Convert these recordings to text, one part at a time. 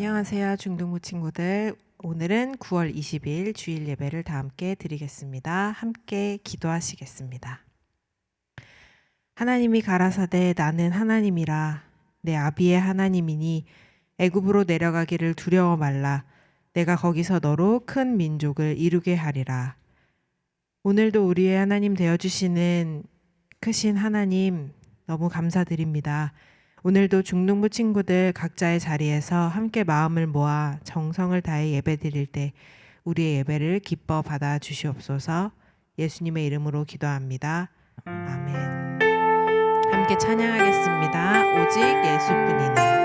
안녕하세요, 중등부 친구들. 오늘은 9월 20일 주일 예배를 다 함께 드리겠습니다. 함께 기도하시겠습니다. 하나님이 가라사대 나는 하나님이라 내 아비의 하나님이니 애굽으로 내려가기를 두려워 말라. 내가 거기서 너로 큰 민족을 이루게 하리라. 오늘도 우리의 하나님 되어주시는 크신 하나님 너무 감사드립니다. 오늘도 중등부 친구들 각자의 자리에서 함께 마음을 모아 정성을 다해 예배드릴 때 우리의 예배를 기뻐 받아 주시옵소서. 예수님의 이름으로 기도합니다. 아멘. 함께 찬양하겠습니다. 오직 예수뿐이네.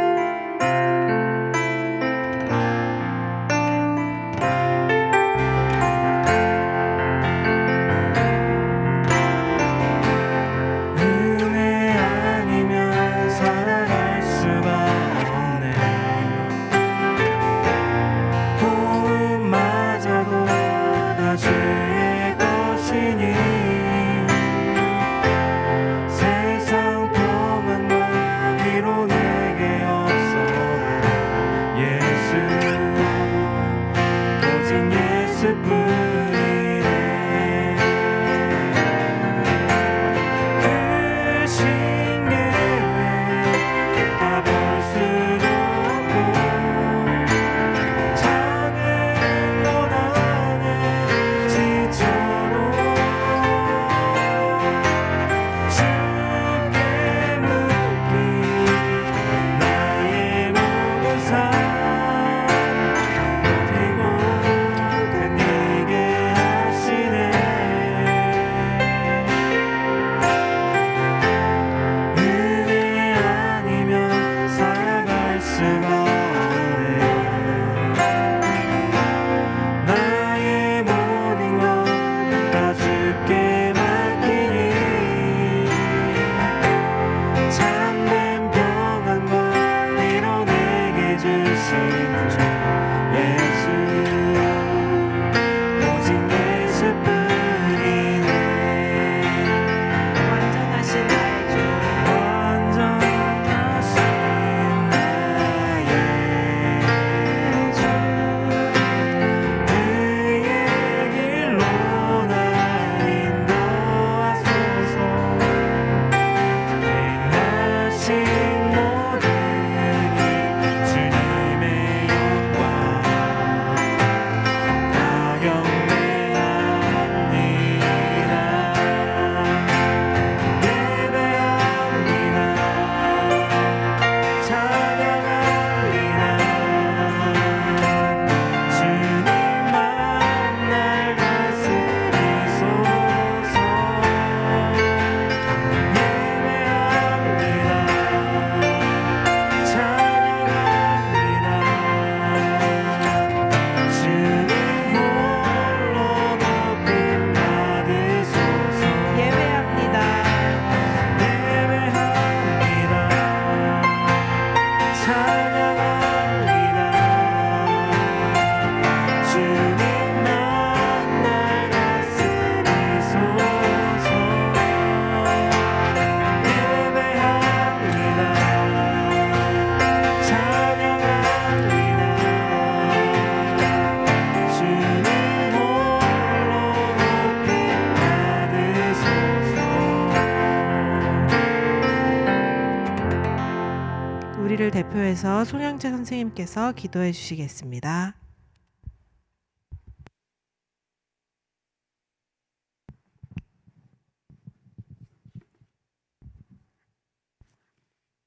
우리를 대표해서 송영재 선생님께서 기도해 주시겠습니다.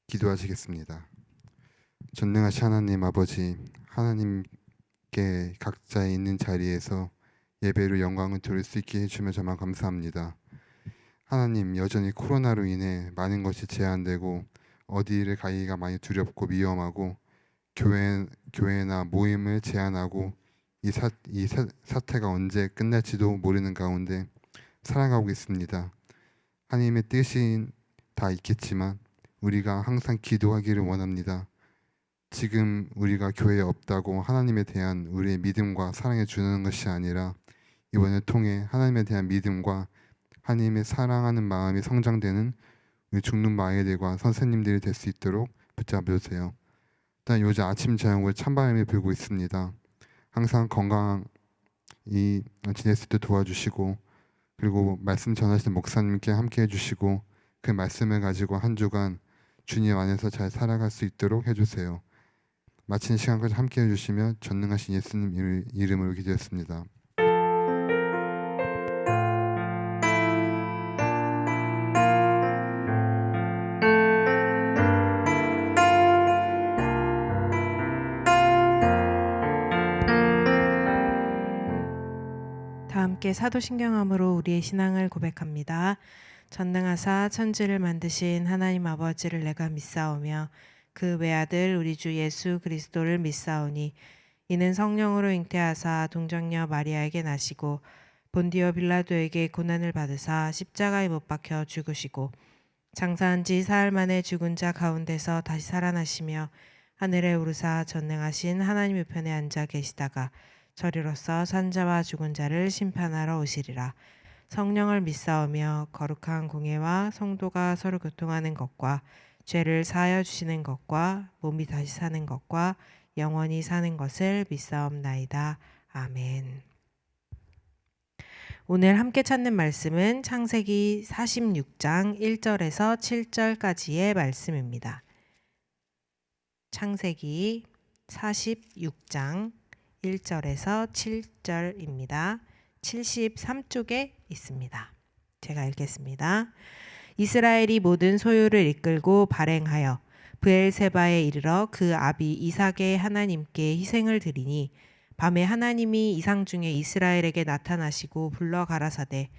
기도하시겠습니다. 전능하신 하나님 아버지, 하나님께 각자 있는 자리에서 예배로 영광을 돌릴 수 있게 해주면 정말 감사합니다. 하나님, 여전히 코로나로 인해 많은 것이 제한되고 어디를 가기가 많이 두렵고 위험하고 교회나 모임을 제한하고 이 사태가 언제 끝날지도 모르는 가운데 살아가고 있습니다. 하나님의 뜻이 다 있겠지만 우리가 항상 기도하기를 원합니다. 지금 우리가 교회에 없다고 하나님에 대한 우리의 믿음과 사랑을 주는 것이 아니라 이번을 통해 하나님에 대한 믿음과 하나님의 사랑하는 마음이 성장되는 우리 중등부 아이들과 선생님들이 될 수 있도록 붙잡아 주세요. 일단 요즘 아침 저녁으로 찬바람이 불고 있습니다. 항상 건강히 지냈을 때 도와주시고, 그리고 말씀 전하시는 목사님께 함께 해주시고, 그 말씀을 가지고 한 주간 주님 안에서 잘 살아갈 수 있도록 해주세요. 마치는 시간까지 함께 해주시며 전능하신 예수님 이름으로 기도했습니다. 다 함께 사도신경함으로 우리의 신앙을 고백합니다. 전능하사 천지를 만드신 하나님 아버지를 내가 믿사오며 그 외아들 우리 주 예수 그리스도를 믿사오니 이는 성령으로 잉태하사 동정녀 마리아에게 나시고 본디오 빌라도에게 고난을 받으사 십자가에 못 박혀 죽으시고 장사한 지 사흘 만에 죽은 자 가운데서 다시 살아나시며 하늘에 오르사 전능하신 하나님 우편에 앉아 계시다가 저리로서 산자와 죽은 자를 심판하러 오시리라. 성령을 믿사오며 거룩한 공예와 성도가 서로 교통하는 것과 죄를 사하여 주시는 것과 몸이 다시 사는 것과 영원히 사는 것을 믿사옵나이다. 아멘. 오늘 함께 찾는 말씀은 창세기 46장 1절에서 7절까지의 말씀입니다. 창세기 46장 1절에서 7절입니다. 73쪽에 있습니다. 제가 읽겠습니다. 이스라엘이 모든 소유를 이끌고 발행하여 브엘세바에 이르러 그 아비 이삭의 하나님께 희생을 드리니 밤에 하나님이 이상 중에 이스라엘에게 나타나시고 불러 가라사대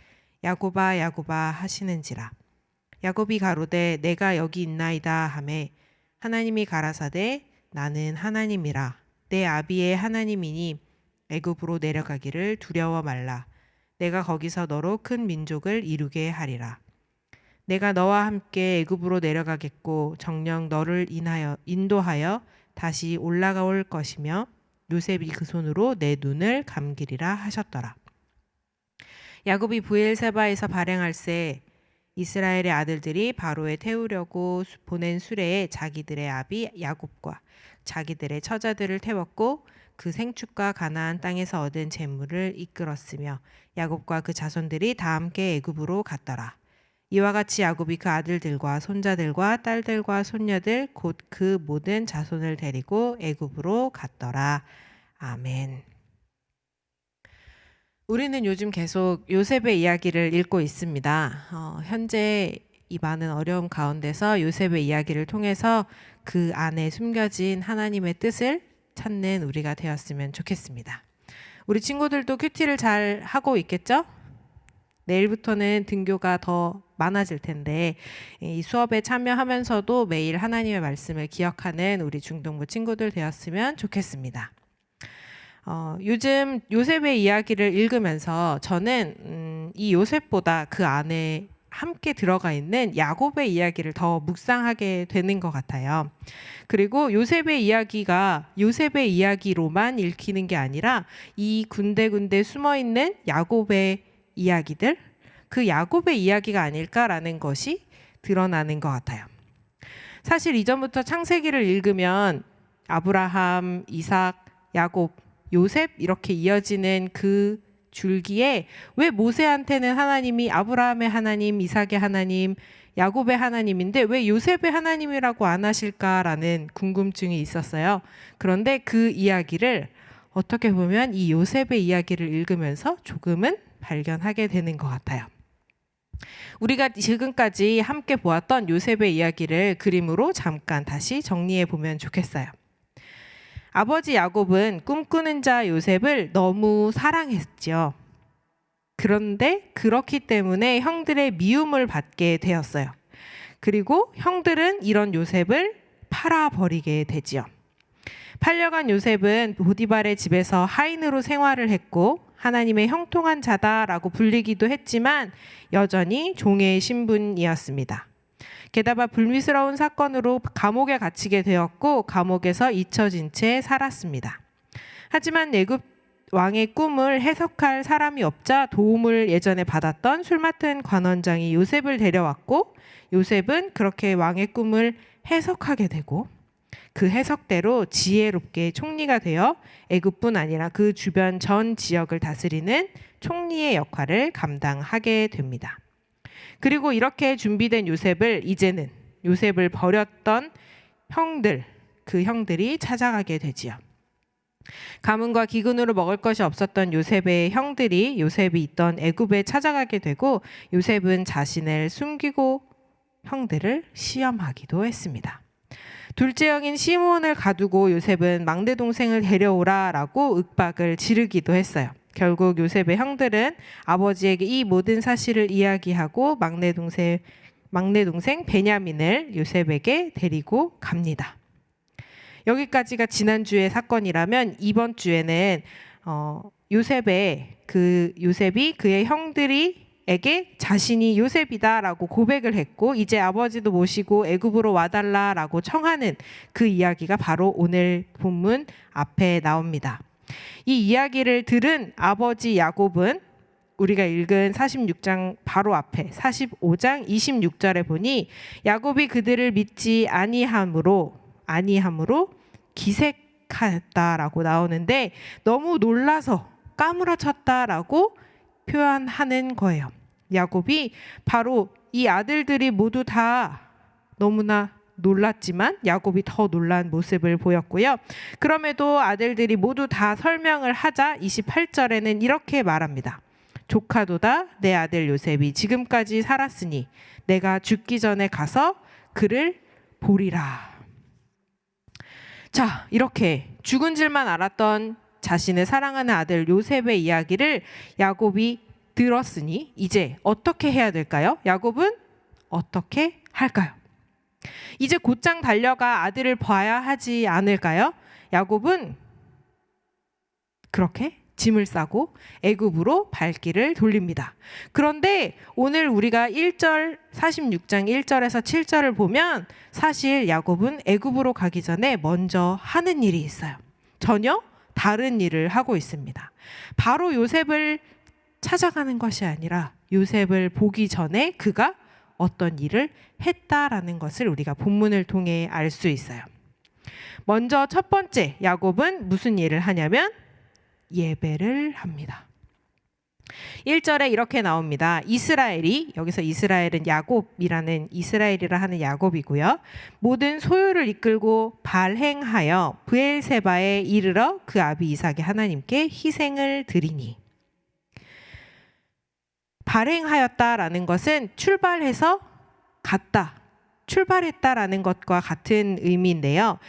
야곱아 야곱아 하시는지라. 야곱이 가로되 내가 여기 있나이다 하매 하나님이 가라사대 나는 하나님이라. 내 아비의 하나님이니 애굽으로 내려가기를 두려워 말라. 내가 거기서 너로 큰 민족을 이루게 하리라. 내가 너와 함께 애굽으로 내려가겠고 정녕 너를 인도하여 다시 올라올 것이며 요셉이 그 손으로 내 눈을 감기리라 하셨더라. 야곱이 브엘세바에서 발행할새 이스라엘의 아들들이 바로에 태우려고 보낸 수레에 자기들의 아비 야곱과 자기들의 처자들을 태웠고 그 생축과 가나안 땅에서 얻은 재물을 이끌었으며 야곱과 그 자손들이 다 함께 애굽으로 갔더라. 이와 같이 야곱이 그 아들들과 손자들과 딸들과 손녀들 곧 그 모든 자손을 데리고 애굽으로 갔더라. 아멘. 우리는 요즘 계속 요셉의 이야기를 읽고 있습니다. 현재 이 많은 어려움 가운데서 요셉의 이야기를 통해서 그 안에 숨겨진 하나님의 뜻을 찾는 우리가 되었으면 좋겠습니다. 우리 친구들도 큐티를 잘 하고 있겠죠? 내일부터는 등교가 더 많아질 텐데 이 수업에 참여하면서도 매일 하나님의 말씀을 기억하는 우리 중등부 친구들 되었으면 좋겠습니다. 요즘 요셉의 이야기를 읽으면서 저는 이 요셉보다 그 안에 함께 들어가 있는 야곱의 이야기를 더 묵상하게 되는 것 같아요. 그리고 요셉의 이야기가 요셉의 이야기로만 읽히는 게 아니라 이 군데군데 숨어있는 야곱의 이야기들, 그 야곱의 이야기가 아닐까라는 것이 드러나는 것 같아요. 사실 이전부터 창세기를 읽으면 아브라함, 이삭, 야곱, 요셉 이렇게 이어지는 그 줄기에 왜 모세한테는 하나님이 아브라함의 하나님, 이삭의 하나님, 야곱의 하나님인데 왜 요셉의 하나님이라고 안 하실까라는 궁금증이 있었어요. 그런데 그 이야기를 어떻게 보면 이 요셉의 이야기를 읽으면서 조금은 발견하게 되는 것 같아요. 우리가 지금까지 함께 보았던 요셉의 이야기를 그림으로 잠깐 다시 정리해 보면 좋겠어요. 아버지 야곱은 꿈꾸는 자 요셉을 너무 사랑했죠. 그런데 그렇기 때문에 형들의 미움을 받게 되었어요. 그리고 형들은 이런 요셉을 팔아버리게 되지요. 팔려간 요셉은 보디발의 집에서 하인으로 생활을 했고 하나님의 형통한 자다라고 불리기도 했지만 여전히 종의 신분이었습니다. 게다가 불미스러운 사건으로 감옥에 갇히게 되었고 감옥에서 잊혀진 채 살았습니다. 하지만 애굽 왕의 꿈을 해석할 사람이 없자 도움을 예전에 받았던 술 맡은 관원장이 요셉을 데려왔고 요셉은 그렇게 왕의 꿈을 해석하게 되고 그 해석대로 지혜롭게 총리가 되어 애굽뿐 아니라 그 주변 전 지역을 다스리는 총리의 역할을 감당하게 됩니다. 그리고 이렇게 준비된 요셉을 이제는 요셉을 버렸던 그 형들이 찾아가게 되지요. 가문과 기근으로 먹을 것이 없었던 요셉의 형들이 요셉이 있던 애굽에 찾아가게 되고 요셉은 자신을 숨기고 형들을 시험하기도 했습니다. 둘째 형인 시므온을 가두고 요셉은 막내 동생을 데려오라라고 윽박을 지르기도 했어요. 결국 요셉의 형들은 아버지에게 이 모든 사실을 이야기하고 막내 동생 베냐민을 요셉에게 데리고 갑니다. 여기까지가 지난주의 사건이라면 이번 주에는 요셉이 그의 형들에게 자신이 요셉이다라고 고백을 했고 이제 아버지도 모시고 애굽으로 와달라라고 청하는 그 이야기가 바로 오늘 본문 앞에 나옵니다. 이 이야기를 들은 아버지 야곱은 우리가 읽은 46장 바로 앞에 45장 26절에 보니 야곱이 그들을 믿지 아니함으로 기색하였다라고 나오는데 너무 놀라서 까무라쳤다라고 표현하는 거예요. 야곱이 바로 이 아들들이 모두 다 너무나 놀랐지만 야곱이 더 놀란 모습을 보였고요. 그럼에도 아들들이 모두 다 설명을 하자 28절에는 이렇게 말합니다. 조카도다 내 아들 요셉이 지금까지 살았으니 내가 죽기 전에 가서 그를 보리라. 자, 이렇게 죽은 줄만 알았던 자신의 사랑하는 아들 요셉의 이야기를 야곱이 들었으니 이제 어떻게 해야 될까요? 야곱은 어떻게 할까요? 이제 곧장 달려가 아들을 봐야 하지 않을까요? 야곱은 그렇게 짐을 싸고 애굽으로 발길을 돌립니다. 그런데 오늘 우리가 46장 1절에서 7절을 보면 사실 야곱은 애굽으로 가기 전에 먼저 하는 일이 있어요. 전혀 다른 일을 하고 있습니다. 바로 요셉을 찾아가는 것이 아니라 요셉을 보기 전에 그가 어떤 일을 했다라는 것을 우리가 본문을 통해 알 수 있어요. 먼저 첫 번째 야곱은 무슨 일을 하냐면 예배를 합니다. 1절에 이렇게 나옵니다. 이스라엘이, 여기서 이스라엘은 야곱이라는 이스라엘이라 하는 야곱이고요. 모든 소유를 이끌고 발행하여 브엘세바에 이르러 그 아비 이삭의 하나님께 희생을 드리니. 발행하였다라는 것은 출발해서 갔다, 출발했다라는 것과 같은 의미인데요.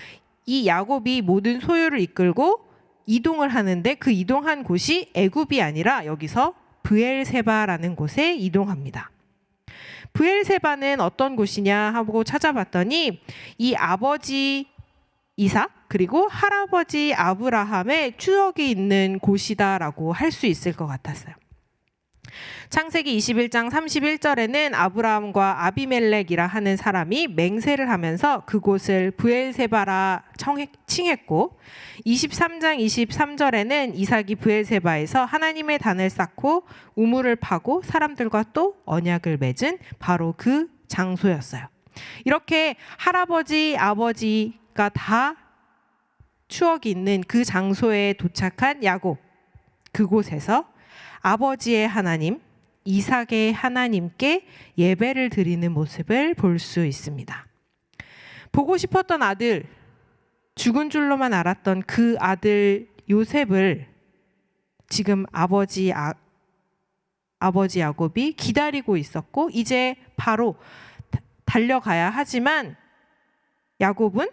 이 야곱이 모든 소유를 이끌고 이동을 하는데 그 이동한 곳이 애굽이 아니라 여기서 브엘세바라는 곳에 이동합니다. 브엘세바는 어떤 곳이냐 하고 찾아봤더니 이 아버지 이삭 그리고 할아버지 아브라함의 추억이 있는 곳이다라고 할 수 있을 것 같았어요. 창세기 21장 31절에는 아브라함과 아비멜렉이라 하는 사람이 맹세를 하면서 그곳을 브엘세바라 칭했고 23장 23절에는 이삭이 브엘세바에서 하나님의 단을 쌓고 우물을 파고 사람들과 또 언약을 맺은 바로 그 장소였어요. 이렇게 할아버지, 아버지가 다 추억이 있는 그 장소에 도착한 야곱, 그곳에서 아버지의 하나님, 이삭의 하나님께 예배를 드리는 모습을 볼 수 있습니다. 보고 싶었던 아들, 죽은 줄로만 알았던 그 아들 요셉을 지금 아버지 야곱이 기다리고 있었고 이제 바로 달려가야 하지만 야곱은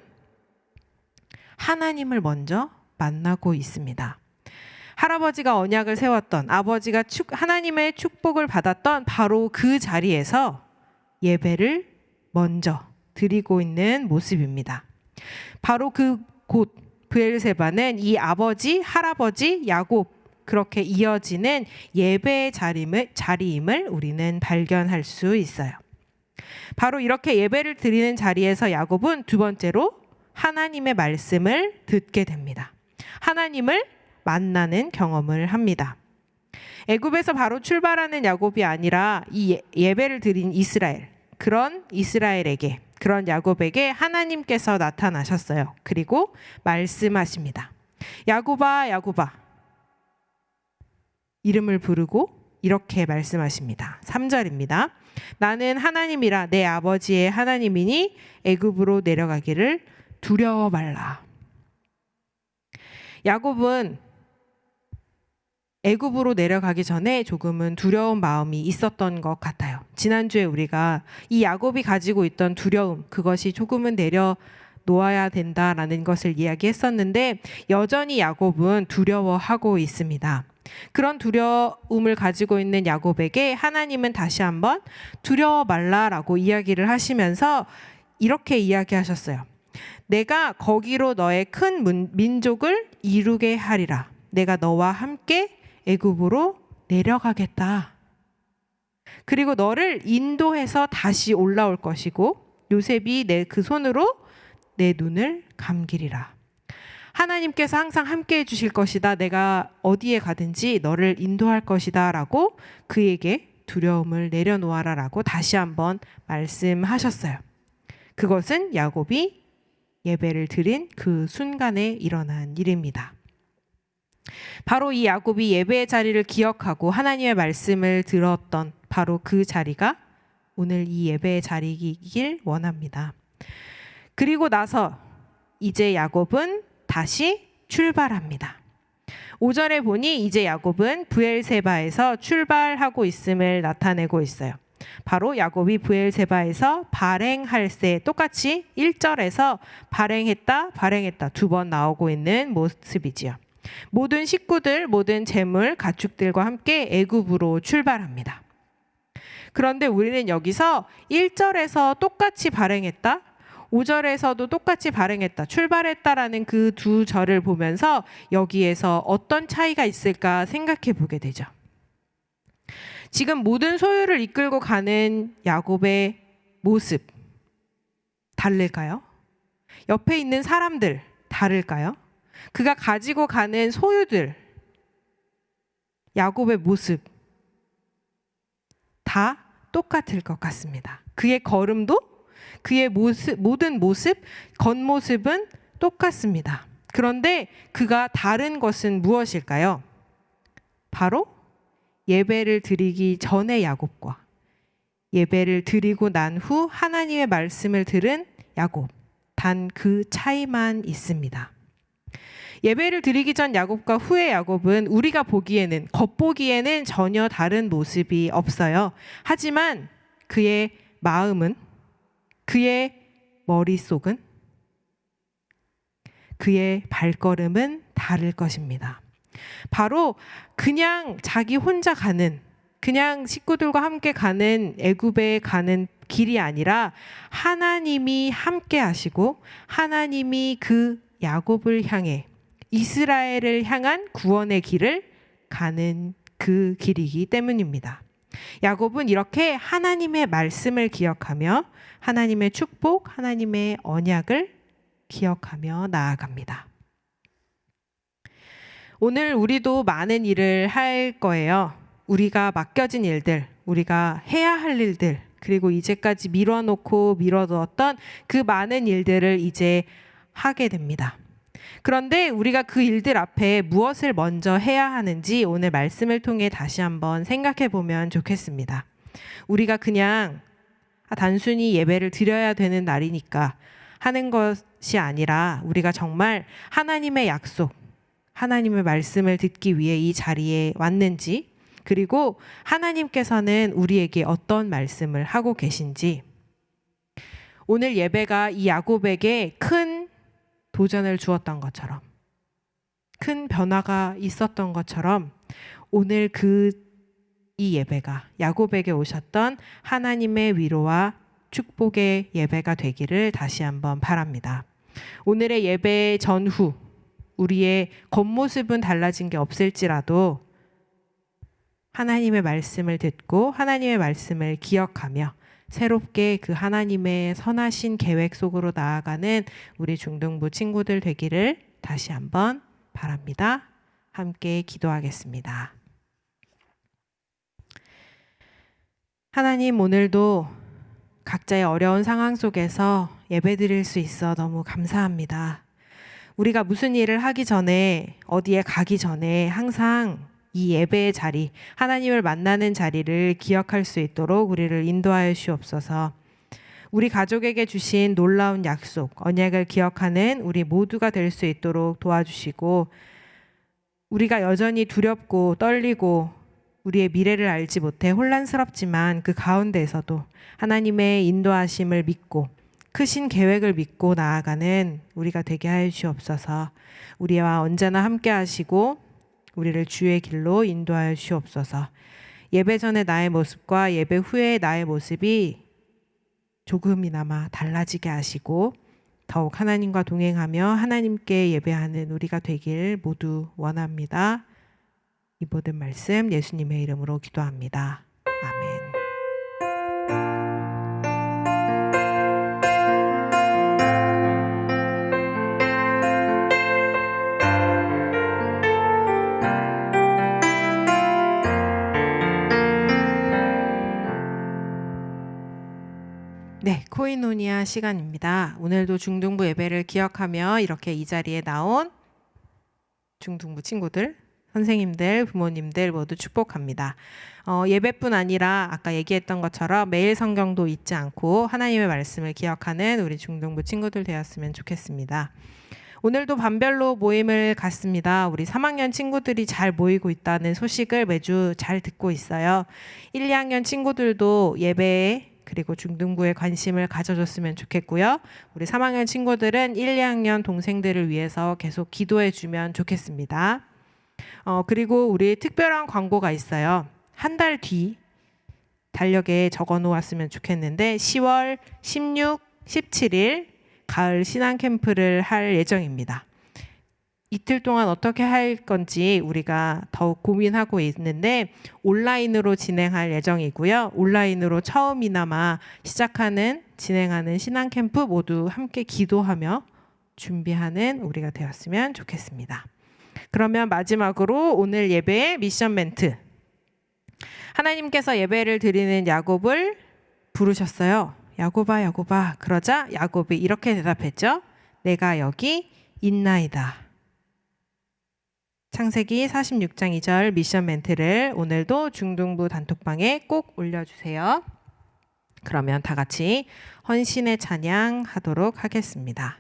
하나님을 먼저 만나고 있습니다. 할아버지가 언약을 세웠던 아버지가 하나님의 축복을 받았던 바로 그 자리에서 예배를 먼저 드리고 있는 모습입니다. 바로 그곳 브엘세바는 이 아버지, 할아버지, 야곱 그렇게 이어지는 예배의 자리임을 우리는 발견할 수 있어요. 바로 이렇게 예배를 드리는 자리에서 야곱은 두 번째로 하나님의 말씀을 듣게 됩니다. 하나님을 만나는 경험을 합니다. 애굽에서 바로 출발하는 야곱이 아니라 이 예배를 드린 이스라엘, 그런 이스라엘에게 그런 야곱에게 하나님께서 나타나셨어요. 그리고 말씀하십니다. 야곱아, 야곱아. 이름을 부르고 이렇게 말씀하십니다. 3절입니다. 나는 하나님이라 내 아버지의 하나님이니 애굽으로 내려가기를 두려워 말라. 야곱은 애굽으로 내려가기 전에 조금은 두려운 마음이 있었던 것 같아요. 지난주에 우리가 이 야곱이 가지고 있던 두려움, 그것이 조금은 내려놓아야 된다라는 것을 이야기했었는데 여전히 야곱은 두려워하고 있습니다. 그런 두려움을 가지고 있는 야곱에게 하나님은 다시 한번 두려워 말라라고 이야기를 하시면서 이렇게 이야기하셨어요. 내가 거기로 너의 큰 민족을 이루게 하리라. 내가 너와 함께 애굽으로 내려가겠다. 그리고 너를 인도해서 다시 올라올 것이고 요셉이 내 그 손으로 내 눈을 감기리라. 하나님께서 항상 함께 해주실 것이다. 내가 어디에 가든지 너를 인도할 것이다 라고 그에게 두려움을 내려놓아라 라고 다시 한번 말씀하셨어요. 그것은 야곱이 예배를 드린 그 순간에 일어난 일입니다. 바로 이 야곱이 예배의 자리를 기억하고 하나님의 말씀을 들었던 바로 그 자리가 오늘 이 예배의 자리이길 원합니다. 그리고 나서 이제 야곱은 다시 출발합니다. 5절에 보니 이제 야곱은 브엘세바에서 출발하고 있음을 나타내고 있어요. 바로 야곱이 브엘세바에서 발행할세, 똑같이 1절에서 발행했다 두 번 나오고 있는 모습이지요. 모든 식구들, 모든 재물, 가축들과 함께 애굽으로 출발합니다. 그런데 우리는 여기서 1절에서 똑같이 발행했다, 5절에서도 똑같이 발행했다, 출발했다라는 그 두 절을 보면서 여기에서 어떤 차이가 있을까 생각해 보게 되죠. 지금 모든 소유를 이끌고 가는 야곱의 모습 다를까요? 옆에 있는 사람들 다를까요? 그가 가지고 가는 소유들, 야곱의 모습 다 똑같을 것 같습니다. 그의 걸음도, 그의 모든 모습, 겉모습은 똑같습니다. 그런데 그가 다른 것은 무엇일까요? 바로 예배를 드리기 전의 야곱과 예배를 드리고 난 후 하나님의 말씀을 들은 야곱, 단 그 차이만 있습니다. 예배를 드리기 전 야곱과 후의 야곱은 우리가 보기에는, 겉보기에는 전혀 다른 모습이 없어요. 하지만 그의 마음은, 그의 머릿속은, 그의 발걸음은 다를 것입니다. 바로 그냥 자기 혼자 가는, 그냥 식구들과 함께 가는 애굽에 가는 길이 아니라 하나님이 함께 하시고 하나님이 그 야곱을 향해, 이스라엘을 향한 구원의 길을 가는 그 길이기 때문입니다. 야곱은 이렇게 하나님의 말씀을 기억하며 하나님의 축복, 하나님의 언약을 기억하며 나아갑니다. 오늘 우리도 많은 일을 할 거예요. 우리가 맡겨진 일들, 우리가 해야 할 일들, 그리고 이제까지 미뤄놓고 미뤄두었던 그 많은 일들을 이제 하게 됩니다. 그런데 우리가 그 일들 앞에 무엇을 먼저 해야 하는지 오늘 말씀을 통해 다시 한번 생각해 보면 좋겠습니다. 우리가 그냥 단순히 예배를 드려야 되는 날이니까 하는 것이 아니라 우리가 정말 하나님의 약속, 하나님의 말씀을 듣기 위해 이 자리에 왔는지, 그리고 하나님께서는 우리에게 어떤 말씀을 하고 계신지, 오늘 예배가 이 야곱에게 큰 도전을 주었던 것처럼, 큰 변화가 있었던 것처럼 오늘 이 예배가 야곱에게 오셨던 하나님의 위로와 축복의 예배가 되기를 다시 한번 바랍니다. 오늘의 예배 전후 우리의 겉모습은 달라진 게 없을지라도 하나님의 말씀을 듣고 하나님의 말씀을 기억하며 새롭게 그 하나님의 선하신 계획 속으로 나아가는 우리 중등부 친구들 되기를 다시 한번 바랍니다. 함께 기도하겠습니다. 하나님, 오늘도 각자의 어려운 상황 속에서 예배드릴 수 있어 너무 감사합니다. 우리가 무슨 일을 하기 전에, 어디에 가기 전에 항상 이 예배의 자리, 하나님을 만나는 자리를 기억할 수 있도록 우리를 인도하여 주옵소서. 우리 가족에게 주신 놀라운 약속, 언약을 기억하는 우리 모두가 될 수 있도록 도와주시고, 우리가 여전히 두렵고 떨리고 우리의 미래를 알지 못해 혼란스럽지만 그 가운데에서도 하나님의 인도하심을 믿고 크신 계획을 믿고 나아가는 우리가 되게 하여 주옵소서. 우리와 언제나 함께 하시고 우리를 주의 길로 인도하여 주옵소서. 예배 전의 나의 모습과 예배 후의 나의 모습이 조금이나마 달라지게 하시고 더욱 하나님과 동행하며 하나님께 예배하는 우리가 되길 모두 원합니다. 이 모든 말씀 예수님의 이름으로 기도합니다. 아멘. 네, 코이노니아 시간입니다. 오늘도 중등부 예배를 기억하며 이렇게 이 자리에 나온 중등부 친구들, 선생님들, 부모님들 모두 축복합니다. 예배뿐 아니라 아까 얘기했던 것처럼 매일 성경도 잊지 않고 하나님의 말씀을 기억하는 우리 중등부 친구들 되었으면 좋겠습니다. 오늘도 반별로 모임을 갖습니다. 우리 3학년 친구들이 잘 모이고 있다는 소식을 매주 잘 듣고 있어요. 1, 2학년 친구들도 예배에 그리고 중등부에 관심을 가져줬으면 좋겠고요. 우리 3학년 친구들은 1, 2학년 동생들을 위해서 계속 기도해 주면 좋겠습니다. 그리고 우리 특별한 광고가 있어요. 한 달 뒤 달력에 적어 놓았으면 좋겠는데 10월 16, 17일 가을 신앙 캠프를 할 예정입니다. 이틀 동안 어떻게 할 건지 우리가 더욱 고민하고 있는데 온라인으로 진행할 예정이고요. 온라인으로 처음이나마 진행하는 신앙 캠프 모두 함께 기도하며 준비하는 우리가 되었으면 좋겠습니다. 그러면 마지막으로 오늘 예배의 미션 멘트. 하나님께서 예배를 드리는 야곱을 부르셨어요. 야곱아 야곱아. 그러자 야곱이 이렇게 대답했죠. 내가 여기 있나이다. 창세기 46장 2절 미션 멘트를 오늘도 중등부 단톡방에 꼭 올려주세요. 그러면 다 같이 헌신의 찬양 하도록 하겠습니다.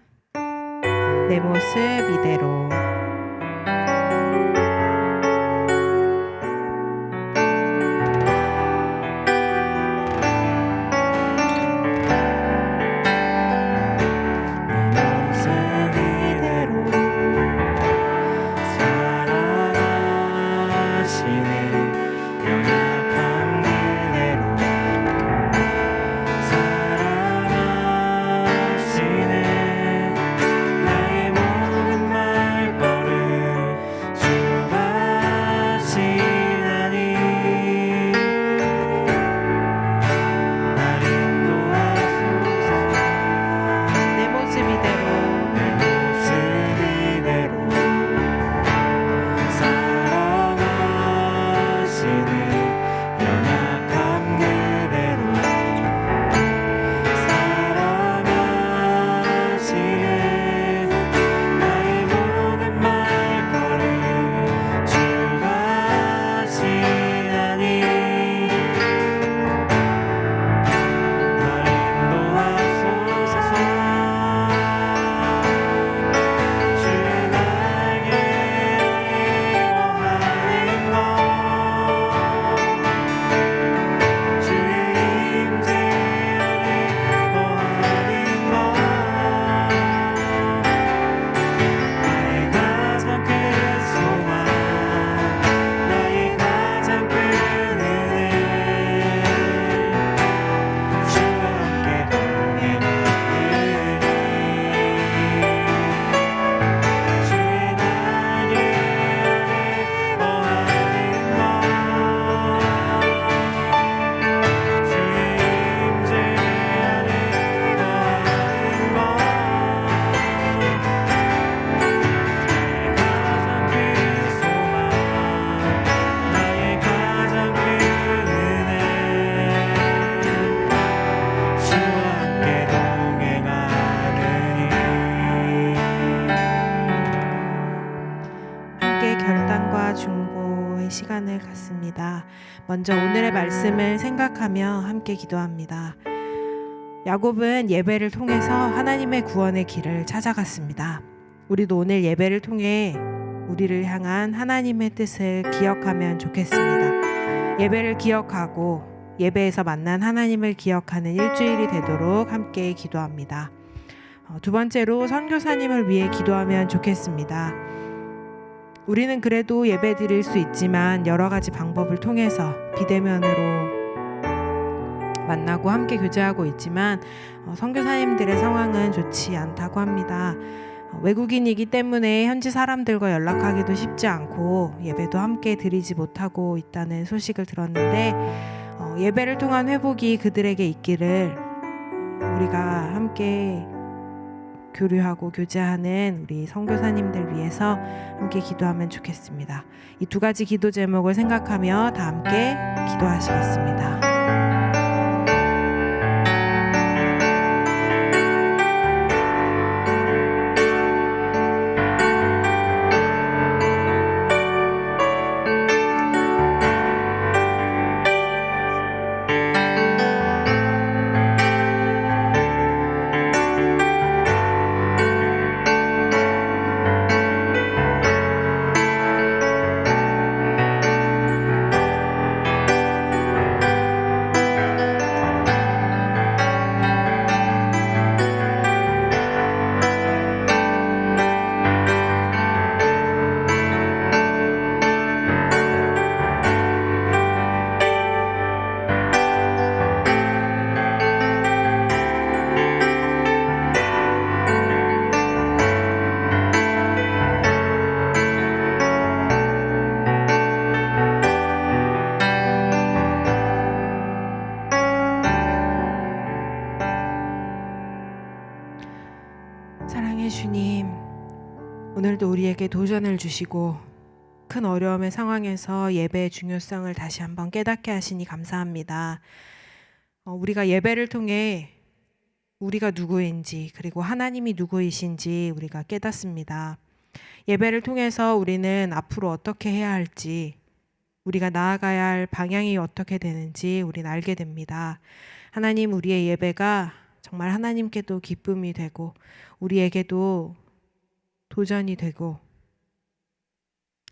내 모습 이대로. 나의 모든 말과 기도합니다. 먼저 오늘의 말씀을 생각하며 함께 기도합니다. 야곱은 예배를 통해서 하나님의 구원의 길을 찾아갔습니다. 우리도 오늘 예배를 통해 우리를 향한 하나님의 뜻을 기억하면 좋겠습니다. 예배를 기억하고 예배에서 만난 하나님을 기억하는 일주일이 되도록 함께 기도합니다. 두 번째로 선교사님을 위해 기도하면 좋겠습니다. 우리는 그래도 예배 드릴 수 있지만 여러 가지 방법을 통해서 비대면으로 만나고 함께 교제하고 있지만 선교사님들의 상황은 좋지 않다고 합니다. 외국인이기 때문에 현지 사람들과 연락하기도 쉽지 않고 예배도 함께 드리지 못하고 있다는 소식을 들었는데 예배를 통한 회복이 그들에게 있기를 우리가 함께 교류하고 교제하는 우리 선교사님들 위해서 함께 기도하면 좋겠습니다. 이 두 가지 기도 제목을 생각하며 다 함께 기도하시겠습니다. 사랑의 주님, 오늘도 우리에게 도전을 주시고 큰 어려움의 상황에서 예배의 중요성을 다시 한번 깨닫게 하시니 감사합니다. 우리가 예배를 통해 우리가 누구인지 그리고 하나님이 누구이신지 우리가 깨닫습니다. 예배를 통해서 우리는 앞으로 어떻게 해야 할지, 우리가 나아가야 할 방향이 어떻게 되는지 우리는 알게 됩니다. 하나님, 우리의 예배가 정말 하나님께도 기쁨이 되고 우리에게도 도전이 되고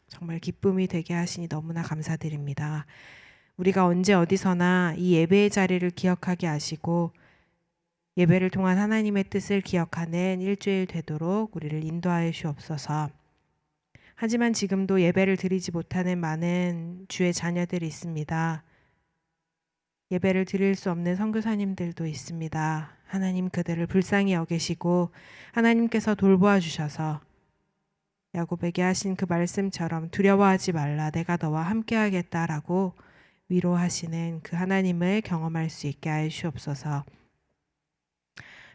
정말 기쁨이 되게 하시니 너무나 감사드립니다. 우리가 언제 어디서나 이 예배의 자리를 기억하게 하시고 예배를 통한 하나님의 뜻을 기억하는 일주일 되도록 우리를 인도하여 주옵소서. 하지만 지금도 예배를 드리지 못하는 많은 주의 자녀들이 있습니다. 예배를 드릴 수 없는 선교사님들도 있습니다. 하나님, 그들을 불쌍히 여기시고 하나님께서 돌보아 주셔서 야곱에게 하신 그 말씀처럼 두려워하지 말라, 내가 너와 함께하겠다라고 위로하시는 그 하나님을 경험할 수 있게 하여 주옵소서.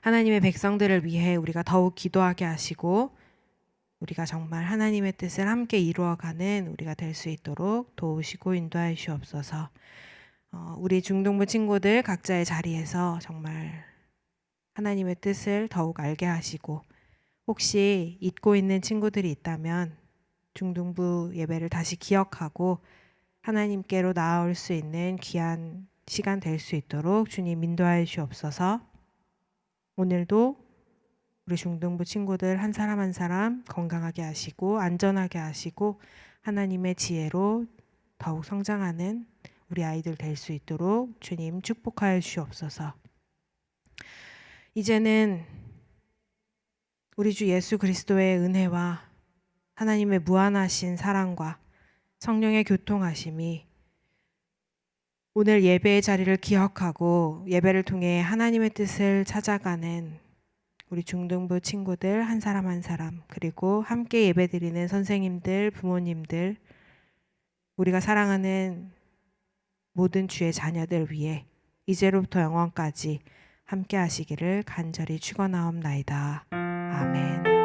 하나님의 백성들을 위해 우리가 더욱 기도하게 하시고 우리가 정말 하나님의 뜻을 함께 이루어가는 우리가 될 수 있도록 도우시고 인도하여 주옵소서. 우리 중동부 친구들 각자의 자리에서 정말 하나님의 뜻을 더욱 알게 하시고 혹시 잊고 있는 친구들이 있다면 중동부 예배를 다시 기억하고 하나님께로 나아올 수 있는 귀한 시간 될 수 있도록 주님 인도하여 주옵소서. 오늘도 우리 중동부 친구들 한 사람 한 사람 건강하게 하시고 안전하게 하시고 하나님의 지혜로 더욱 성장하는 우리 아이들 될 수 있도록 주님 축복하여 주옵소서. 이제는 우리 주 예수 그리스도의 은혜와 하나님의 무한하신 사랑과 성령의 교통하심이 오늘 예배의 자리를 기억하고 예배를 통해 하나님의 뜻을 찾아가는 우리 중등부 친구들 한 사람 한 사람, 그리고 함께 예배드리는 선생님들, 부모님들, 우리가 사랑하는 모든 주의 자녀들 위해 이제로부터 영원까지 함께 하시기를 간절히 축원하옵나이다. 아멘.